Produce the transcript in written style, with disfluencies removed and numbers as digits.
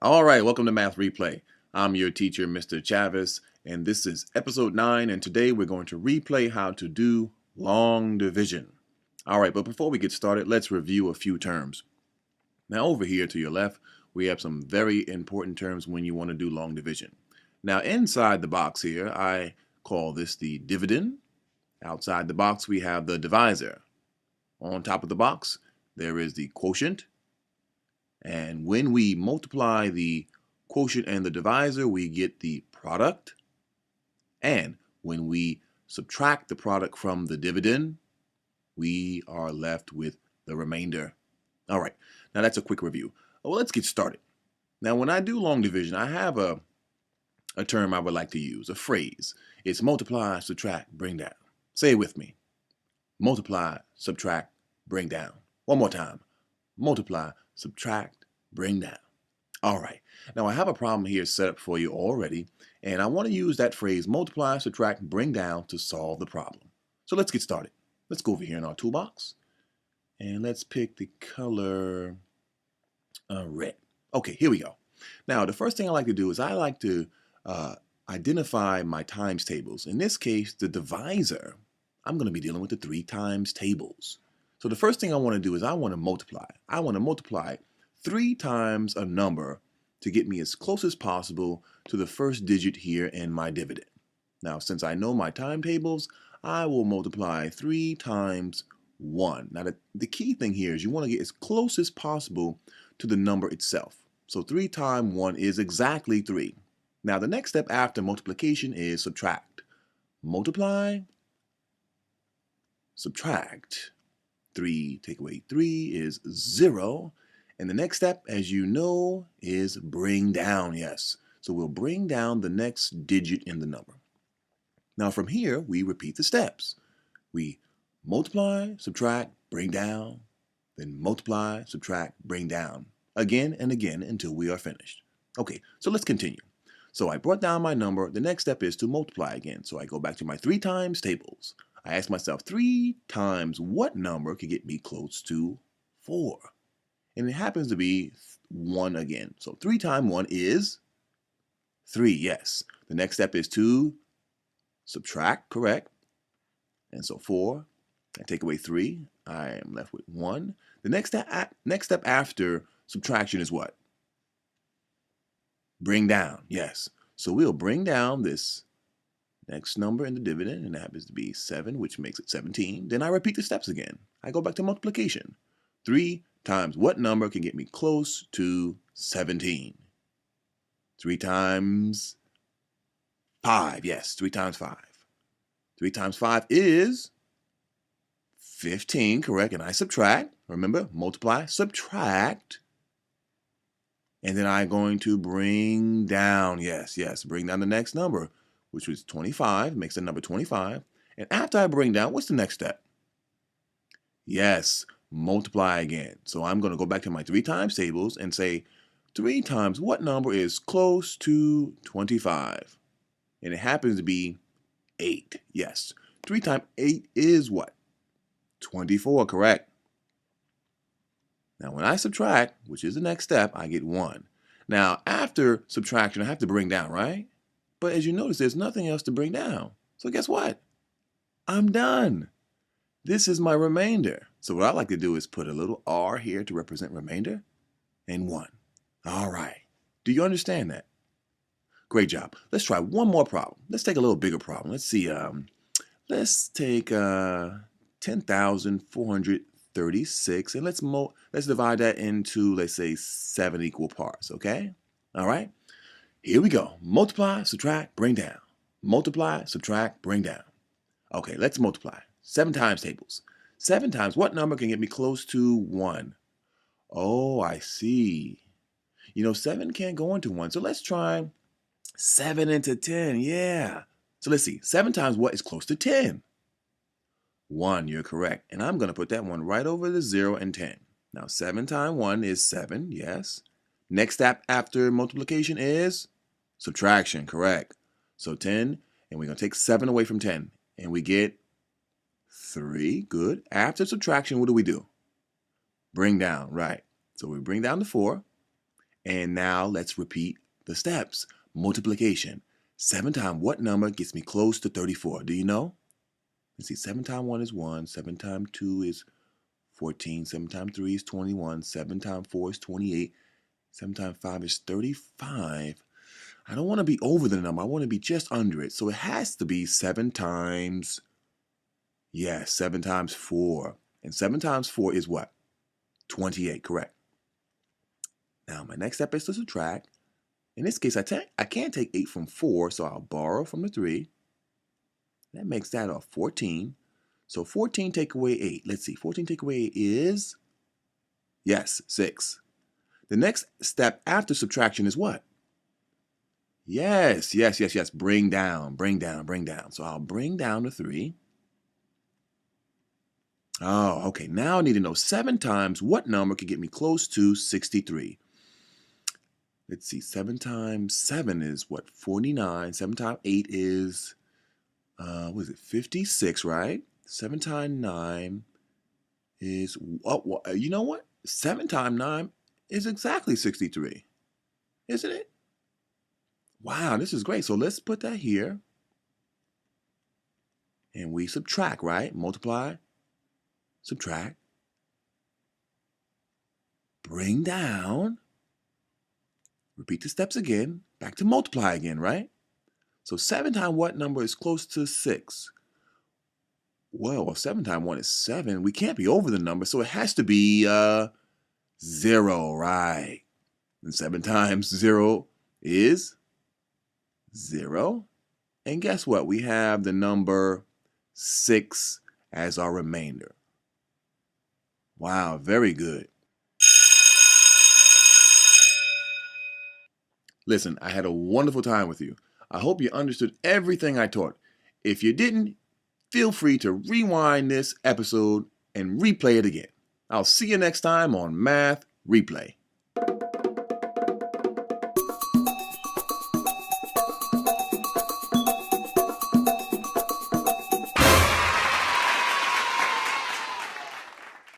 All right, welcome to Math Replay. I'm your teacher, Mr. Chavez, and this is episode 9, and today we're going to replay how to do long division. All right, but before we get started, let's review a few terms. Now over here to your left, we have some very important terms when you want to do long division. Now inside the box here, I call this the dividend. Outside the box, we have the divisor. On top of the box, there is the quotient. And when we multiply the quotient and the divisor, we get the product. And when we subtract the product from the dividend, we are left with the remainder. All right, now that's a quick review. Well, let's get started. Now, when I do long division, I have a term I would like to use, a phrase. It's multiply, subtract, bring down. Say it with me. Multiply, subtract, bring down. One more time. Multiply, subtract, bring down. All right, now I have a problem here set up for you already, and I want to use that phrase multiply, subtract, bring down to solve the problem. So let's get started. Let's go over here in our toolbox, and let's pick the color red. Okay, here we go. Now, the first thing I like to do is I like to identify my times tables. In this case, the divisor, I'm going to be dealing with the 3 times tables. So the first thing I want to do is I want to multiply. I want to multiply 3 times a number to get me as close as possible to the first digit here in my dividend. Now, since I know my timetables, I will multiply 3 times 1. Now, the key thing here is you want to get as close as possible to the number itself. So 3 times 1 is exactly 3. Now, the next step after multiplication is subtract. Multiply, subtract. 3 take away 3 is 0. And the next step, as you know, is bring down, yes. So we'll bring down the next digit in the number. Now from here, we repeat the steps. We multiply, subtract, bring down, then multiply, subtract, bring down, again and again until we are finished. Okay, so let's continue. So I brought down my number. The next step is to multiply again. So I go back to my 3 times tables. I ask myself 3 times what number could get me close to 4? And it happens to be 1 again. So 3 times 1 is 3, yes. The next step is to subtract, correct? And so 4, I take away 3, I am left with 1. The next step after subtraction is what? Bring down, yes. So we'll bring down this next number in the dividend, and that happens to be 7, which makes it 17. Then I repeat the steps again. I go back to multiplication. 3 times what number can get me close to 17? 3 times 5, yes, 3 times 5. 3 times 5 is 15, correct? And I subtract, remember, multiply, subtract. And then I'm going to bring down, yes, bring down the next number, which was 25, makes the number 25. And after I bring down, what's the next step? Yes, multiply again. So I'm going to go back to my 3 times tables and say 3 times what number is close to 25? And it happens to be 8. Yes, 3 times 8 is what? 24, correct? Now when I subtract, which is the next step, I get 1. Now after subtraction, I have to bring down, right? But as you notice, there's nothing else to bring down. So guess what? I'm done. This is my remainder. So what I like to do is put a little r here to represent remainder and 1. All right. Do you understand that? Great job. Let's try one more problem. Let's take a little bigger problem. Let's see. Let's take 10,436 and let's divide that into, let's say, 7 equal parts, okay? All right? Here we go. Multiply, subtract, bring down. Multiply, subtract, bring down. Okay, let's multiply. 7 times tables. 7 times what number can get me close to 1? Oh, I see. You know, 7 can't go into 1, so let's try 7 into 10, yeah. So let's see, 7 times what is close to 10? 1, you're correct. And I'm going to put that one right over the 0 and 10. Now 7 times 1 is 7, yes. Next step after multiplication is subtraction, correct. So 10, and we're going to take 7 away from 10. And we get 3, good. After subtraction, what do? Bring down, right. So we bring down the 4. And now let's repeat the steps. Multiplication. 7 times what number gets me close to 34? Do you know? Let's see, 7 times 1 is 1, 7 times 2 is 14, 7 times 3 is 21, 7 times 4 is 28, 7 times 5 is 35. I don't want to be over the number. I want to be just under it. So it has to be 7 times, yes, 7 times 4. And 7 times 4 is what? 28, correct. Now my next step is to subtract. In this case, I can't take 8 from 4, so I'll borrow from the 3. That makes that a 14. So 14 take away 8. Let's see, 14 take away 8 is, yes, 6. The next step after subtraction is what? Yes, bring down. So I'll bring down the 3. Oh, okay, now I need to know 7 times what number could get me close to 63? Let's see, 7 times 7 is what? 49. 7 times 8 is, what is it, 56, right? 7 times 9 is, oh, you know what? 7 times 9 is exactly 63, isn't it? Wow, this is great. So let's put that here. And we subtract, right? Multiply, subtract, bring down, repeat the steps again, back to multiply again, right? So 7 times what number is close to 6? Well, 7 times 1 is 7. We can't be over the number, so it has to be 0, right? And 7 times 0 is 0. And guess what? We have the number 6 as our remainder. Wow, very good. Listen, I had a wonderful time with you. I hope you understood everything I taught. If you didn't, feel free to rewind this episode and replay it again. I'll see you next time on Math Replay.